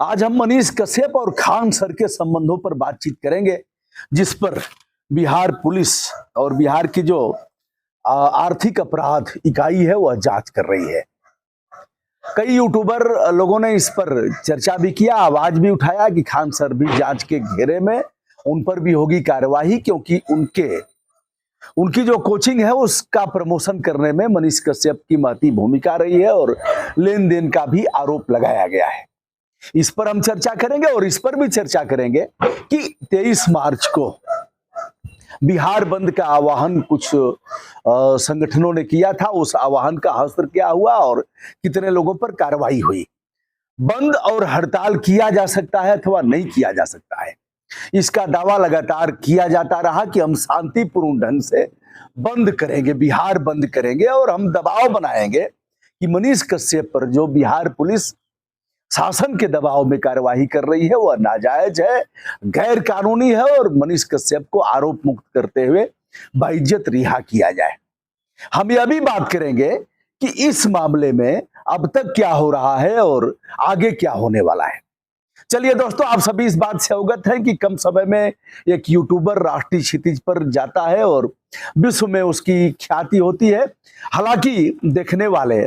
आज हम मनीष कश्यप और खान सर के संबंधों पर बातचीत करेंगे, जिस पर बिहार पुलिस और बिहार की जो आर्थिक अपराध इकाई है वह जांच कर रही है। कई यूट्यूबर लोगों ने इस पर चर्चा भी किया, आवाज भी उठाया कि खान सर भी जांच के घेरे में, उन पर भी होगी कार्यवाही, क्योंकि उनकी जो कोचिंग है उसका प्रमोशन करने में मनीष कश्यप की महती भूमिका रही है और लेन देन का भी आरोप लगाया गया है। इस पर हम चर्चा करेंगे और इस पर भी चर्चा करेंगे कि 23 मार्च को बिहार बंद का आह्वान कुछ संगठनों ने किया था, उस आह्वान का असर क्या हुआ और कितने लोगों पर कार्रवाई हुई। बंद और हड़ताल किया जा सकता है अथवा नहीं किया जा सकता है, इसका दावा लगातार किया जाता रहा कि हम शांतिपूर्ण ढंग से बंद करेंगे, बिहार बंद करेंगे और हम दबाव बनाएंगे कि मनीष कश्यप पर जो बिहार पुलिस शासन के दबाव में कार्यवाही कर रही है वह नाजायज है, गैर कानूनी है और मनीष कश्यप को आरोप मुक्त करते हुए बाइज्जत रिहा किया जाए। हम यह भी बात करेंगे कि इस मामले में अब तक क्या हो रहा है और आगे क्या होने वाला है। चलिए दोस्तों, आप सभी इस बात से अवगत हैं कि कम समय में एक यूट्यूबर राष्ट्रीय क्षितिज पर जाता है और विश्व में उसकी ख्याति होती है। हालांकि देखने वाले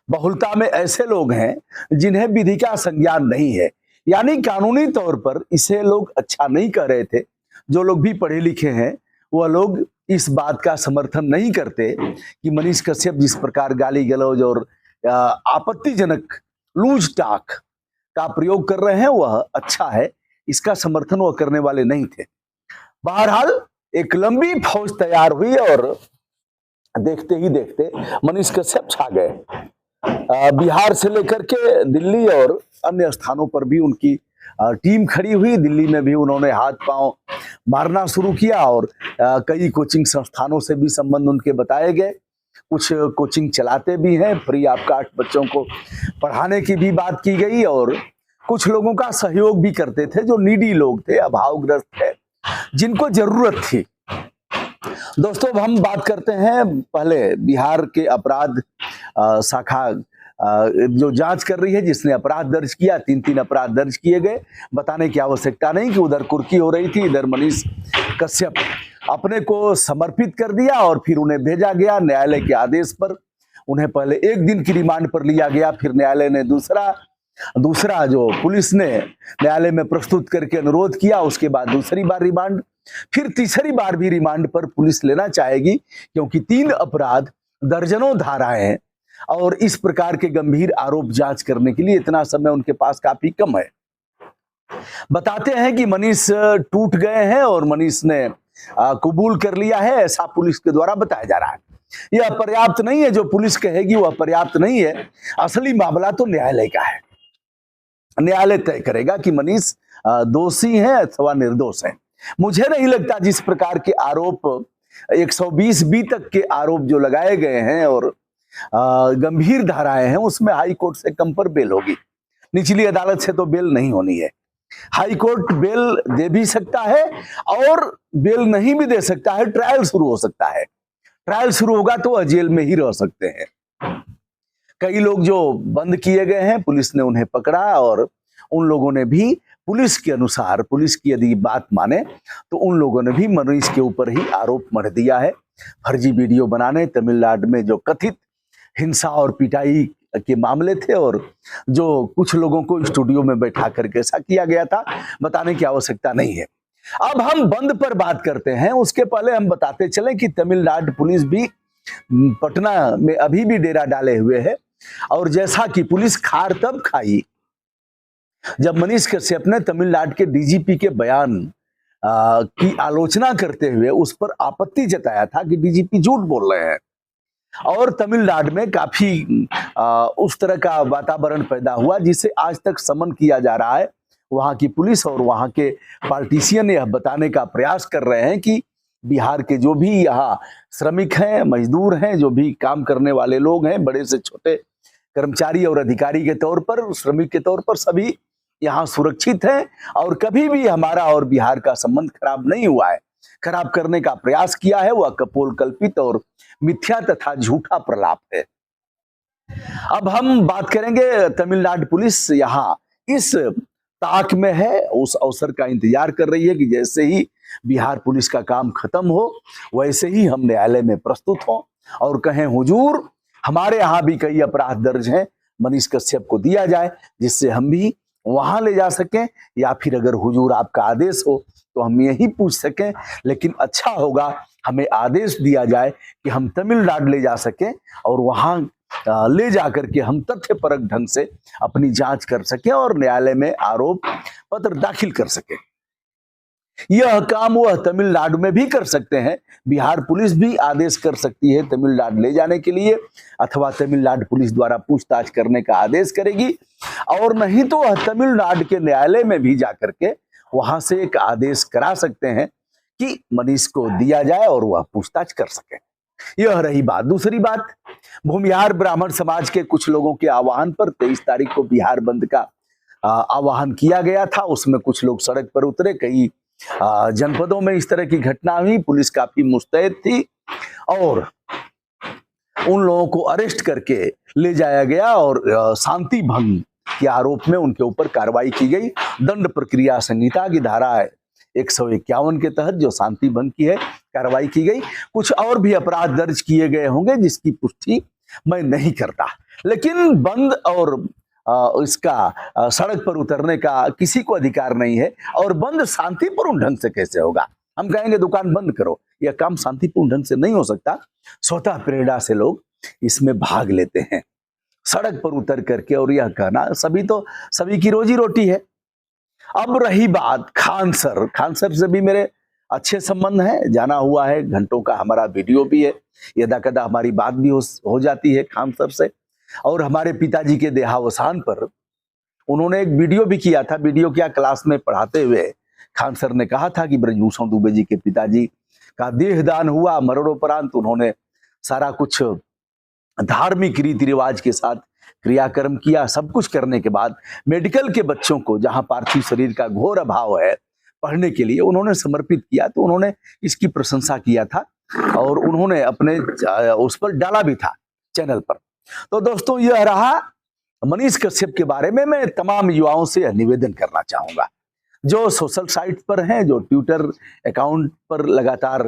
बहुलता में ऐसे लोग हैं जिन्हें विधि का संज्ञान नहीं है, यानी कानूनी तौर पर इसे लोग अच्छा नहीं कह रहे थे। जो लोग भी पढ़े लिखे हैं वह लोग इस बात का समर्थन नहीं करते कि मनीष कश्यप जिस प्रकार गाली गलौज और आपत्तिजनक लूज टाक का प्रयोग कर रहे हैं वह अच्छा है, इसका समर्थन वह करने वाले नहीं थे। बहरहाल एक लंबी फौज तैयार हुई और देखते ही देखते मनीष कश्यप छा गए। बिहार से लेकर के दिल्ली और अन्य स्थानों पर भी उनकी टीम खड़ी हुई। दिल्ली में भी उन्होंने हाथ पांव मारना शुरू किया और कई कोचिंग संस्थानों से भी संबंध उनके बताए गए। कुछ कोचिंग चलाते भी हैं, फ्री ऑफ कॉस्ट बच्चों को पढ़ाने की भी बात की गई और कुछ लोगों का सहयोग भी करते थे जो नीडी लोग थे, अभावग्रस्त थे, जिनको जरूरत थी। दोस्तों, अब हम बात करते हैं पहले बिहार के अपराध शाखा जो जांच कर रही है, जिसने अपराध दर्ज किया। 3 अपराध दर्ज किए गए। बताने की आवश्यकता नहीं कि उधर कुर्की हो रही थी, इधर मनीष कश्यप अपने को समर्पित कर दिया और फिर उन्हें भेजा गया न्यायालय के आदेश पर। उन्हें पहले 1 दिन की रिमांड पर लिया गया, फिर न्यायालय ने दूसरा जो पुलिस ने न्यायालय में प्रस्तुत करके अनुरोध किया, उसके बाद दूसरी बार रिमांड, फिर तीसरी बार भी रिमांड पर पुलिस लेना चाहेगी, क्योंकि 3 अपराध, दर्जनों धाराएं हैं और इस प्रकार के गंभीर आरोप जांच करने के लिए इतना समय उनके पास काफी कम है। बताते हैं कि मनीष टूट गए हैं और मनीष ने कबूल कर लिया है, ऐसा पुलिस के द्वारा बताया जा रहा है। यह पर्याप्त नहीं है, जो पुलिस कहेगी वह पर्याप्त नहीं है। असली मामला तो न्यायालय का है। न्यायालय तय करेगा कि मनीष दोषी हैं अथवा निर्दोष हैं। मुझे नहीं लगता जिस प्रकार के आरोप 120B तक के आरोप जो लगाए गए हैं और गंभीर धाराएं हैं, उसमें हाई कोर्ट से कम पर बेल होगी। निचली अदालत से तो बेल नहीं होनी है। हाई कोर्ट बेल दे भी सकता है और बेल नहीं भी दे सकता है। ट्रायल शुरू हो सकता है। ट्रायल शुरू होगा तो वह जेल में ही रह सकते हैं। कई लोग जो बंद किए गए हैं, पुलिस ने उन्हें पकड़ा और उन लोगों ने भी पुलिस के अनुसार, पुलिस की यदि बात माने तो उन लोगों ने भी मनीष के ऊपर ही आरोप मढ़ दिया है। फर्जी वीडियो बनाने, तमिलनाडु में जो कथित हिंसा और पिटाई के मामले थे और जो कुछ लोगों को स्टूडियो में बैठा करके ऐसा किया गया था, बताने की आवश्यकता नहीं है। अब हम बंद पर बात करते हैं। उसके पहले हम बताते चलें कि तमिलनाडु पुलिस भी पटना में अभी भी डेरा डाले हुए है और जैसा कि पुलिस खार तब खाई जब मनीष कश्यप ने तमिलनाडु के डीजीपी के बयान की आलोचना करते हुए उस पर आपत्ति जताया था कि डीजीपी झूठ बोल रहे हैं। और तमिलनाडु में काफी उस तरह का वातावरण पैदा हुआ जिसे आज तक समन किया जा रहा है। वहां की पुलिस और वहां के पॉलिटिशियन यह बताने का प्रयास कर रहे हैं कि बिहार के जो भी यहाँ श्रमिक हैं, मजदूर हैं, जो भी काम करने वाले लोग हैं, बड़े से छोटे कर्मचारी और अधिकारी के तौर पर, श्रमिक के तौर पर, सभी यहाँ सुरक्षित हैं और कभी भी हमारा और बिहार का संबंध खराब नहीं हुआ है। खराब करने का प्रयास किया है वह कपोल कल्पित और मिथ्या तथा झूठा प्रलाप है। अब हम बात करेंगे तमिलनाडु पुलिस यहाँ इस ताक में है, उस अवसर का इंतजार कर रही है कि जैसे ही बिहार पुलिस का काम खत्म हो वैसे ही हम न्यायालय में प्रस्तुत हों और कहें हुजूर हमारे यहाँ भी कई अपराध दर्ज हैं, मनीष कश्यप को दिया जाए जिससे हम भी वहां ले जा सकें, या फिर अगर हुजूर आपका आदेश हो तो हम यही पूछ सकें। लेकिन अच्छा होगा हमें आदेश दिया जाए कि हम तमिलनाडु ले जा सकें और वहां ले जाकर के हम तथ्यपरक ढंग से अपनी जांच कर सकें और न्यायालय में आरोप पत्र दाखिल कर सकें। यह काम वह तमिलनाडु में भी कर सकते हैं। बिहार पुलिस भी आदेश कर सकती है तमिलनाडु ले जाने के लिए, अथवा तमिलनाडु पुलिस द्वारा पूछताछ करने का आदेश करेगी, और नहीं तो वह तमिलनाडु के न्यायालय में भी जाकर के वहां से एक आदेश करा सकते हैं कि मनीष को दिया जाए और वह पूछताछ कर सके। यह रही बात। दूसरी बात, भूमिहार ब्राह्मण समाज के कुछ लोगों के आह्वान पर 23 तारीख को बिहार बंद का आह्वान किया गया था। उसमें कुछ लोग सड़क पर उतरे, कई जनपदों में इस तरह की घटना हुई, पुलिस काफी मुस्तैद थी और उन लोगों को अरेस्ट करके ले जाया गया और शांति भंग के आरोप में उनके ऊपर कार्रवाई की गई। दंड प्रक्रिया संहिता की धारा 151 के तहत जो शांति भंग की है कार्रवाई की गई। कुछ और भी अपराध दर्ज किए गए होंगे जिसकी पुष्टि मैं नहीं करता, लेकिन बंद और इसका सड़क पर उतरने का किसी को अधिकार नहीं है। और बंद शांतिपूर्ण ढंग से कैसे होगा? हम कहेंगे दुकान बंद करो, यह काम शांतिपूर्ण ढंग से नहीं हो सकता। स्वतः प्रेरणा से लोग इसमें भाग लेते हैं सड़क पर उतर करके, और यह कहना सभी की रोजी रोटी है। अब रही बात खान सर से भी मेरे अच्छे संबंध हैं, जाना हुआ है, घंटों का हमारा वीडियो भी है, यदा कदा हमारी बात भी हो जाती है खान सर से। और हमारे पिताजी के देहावसान पर उन्होंने एक वीडियो भी किया था। वीडियो क्या, क्लास में पढ़ाते हुए खान सर ने कहा था कि ब्रजभूषण दुबे जी के पिताजी का देहदान हुआ, मरणोपरांत उन्होंने सारा कुछ धार्मिक रीति रिवाज के साथ क्रियाक्रम किया। सब कुछ करने के बाद मेडिकल के बच्चों को, जहां पार्थिव शरीर का घोर अभाव है, पढ़ने के लिए उन्होंने समर्पित किया। तो उन्होंने इसकी प्रशंसा किया था और उन्होंने अपने उस पर डाला भी था चैनल पर। तो दोस्तों, यह रहा मनीष कश्यप के बारे में। मैं तमाम युवाओं से निवेदन करना चाहूंगा जो सोशल साइट पर हैं, जो ट्विटर अकाउंट पर लगातार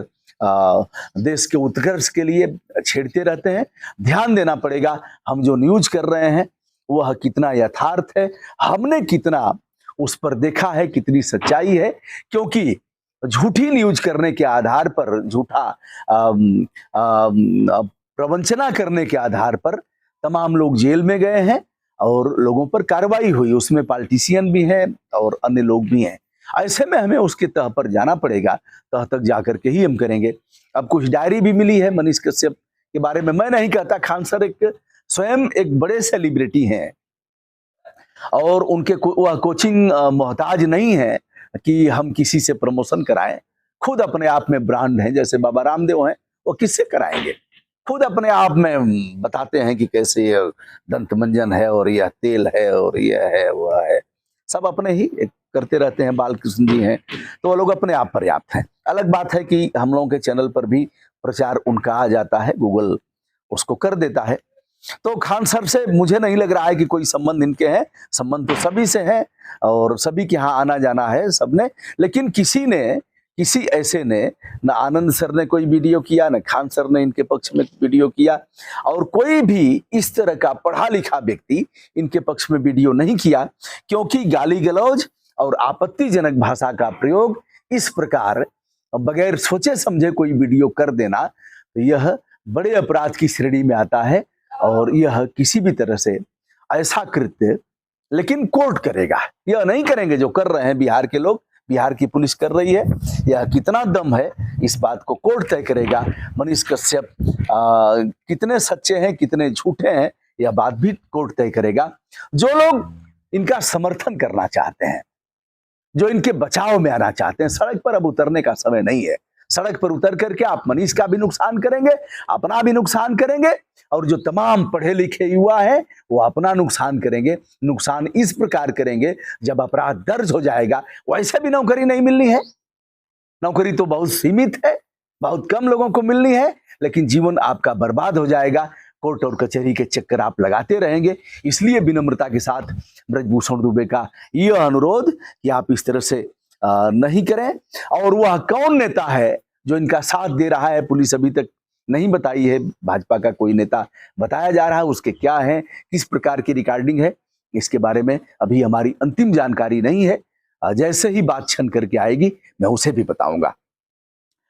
देश के उत्कर्ष के लिए छेड़ते रहते हैं, ध्यान देना पड़ेगा हम जो न्यूज कर रहे हैं वह कितना यथार्थ है, हमने कितना उस पर देखा है, कितनी सच्चाई है। क्योंकि झूठी न्यूज करने के आधार पर, झूठा प्रवंचना करने के आधार पर तमाम लोग जेल में गए हैं और लोगों पर कार्रवाई हुई। उसमें पॉलिटिशियन भी हैं और अन्य लोग भी हैं। ऐसे में हमें उसके तह पर जाना पड़ेगा, तह तक जाकर के ही हम करेंगे। अब कुछ डायरी भी मिली है मनीष कश्यप के बारे में। मैं नहीं कहता, खान सर स्वयं एक बड़े सेलिब्रिटी हैं और उनके वह कोचिंग मोहताज नहीं है कि हम किसी से प्रमोशन कराएं। खुद अपने आप में ब्रांड हैं, जैसे बाबा रामदेव हैं, वो किससे कराएंगे? खुद अपने आप में बताते हैं कि कैसे यह दंत मंजन है और यह तेल है और यह है वह है, सब अपने ही करते रहते हैं। बालकृष्ण जी हैं, तो वो लोग अपने आप पर्याप्त हैं। अलग बात है कि हम लोगों के चैनल पर भी प्रचार उनका आ जाता है, गूगल उसको कर देता है। तो खान सर से मुझे नहीं लग रहा है कि कोई संबंध इनके हैं। संबंध तो सभी से है और सभी के यहाँ आना जाना है सबने। लेकिन किसी ऐसे ने, न आनंद सर ने कोई वीडियो किया, न खान सर ने इनके पक्ष में वीडियो किया, और कोई भी इस तरह का पढ़ा लिखा व्यक्ति इनके पक्ष में वीडियो नहीं किया। क्योंकि गाली गलौज और आपत्तिजनक भाषा का प्रयोग इस प्रकार बगैर सोचे समझे कोई वीडियो कर देना, तो यह बड़े अपराध की श्रेणी में आता है। और यह किसी भी तरह से ऐसा कृत्य लेकिन कोर्ट करेगा, यह नहीं करेंगे जो कर रहे हैं बिहार के लोग, बिहार की पुलिस कर रही है। यह कितना दम है इस बात को कोर्ट तय करेगा। मनीष कश्यप कितने सच्चे हैं, कितने झूठे हैं, यह बात भी कोर्ट तय करेगा। जो लोग इनका समर्थन करना चाहते हैं, जो इनके बचाव में आना चाहते हैं, सड़क पर अब उतरने का समय नहीं है। सड़क पर उतर करके आप मनीष का भी नुकसान करेंगे, अपना भी नुकसान करेंगे, और जो तमाम पढ़े लिखे युवा हैं वो अपना नुकसान करेंगे। नुकसान इस प्रकार करेंगे, जब अपराध दर्ज हो जाएगा वैसे भी नौकरी नहीं मिलनी है। नौकरी तो बहुत सीमित है, बहुत कम लोगों को मिलनी है, लेकिन जीवन आपका बर्बाद हो जाएगा। कोर्ट और कचहरी के चक्कर आप लगाते रहेंगे। इसलिए विनम्रता के साथ ब्रजभूषण दुबे का यह अनुरोध कि आप इस तरह से नहीं करें। और वह कौन नेता है जो इनका साथ दे रहा है, पुलिस अभी तक नहीं बताई है। भाजपा का कोई नेता बताया जा रहा है, उसके क्या है, किस प्रकार की रिकॉर्डिंग है, इसके बारे में अभी हमारी अंतिम जानकारी नहीं है। जैसे ही बात छन करके आएगी मैं उसे भी बताऊंगा।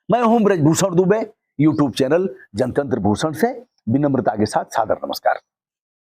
मैं हूं ब्रजभूषण दुबे, यूट्यूब चैनल जनतंत्र भूषण से विनम्रता के साथ सादर नमस्कार।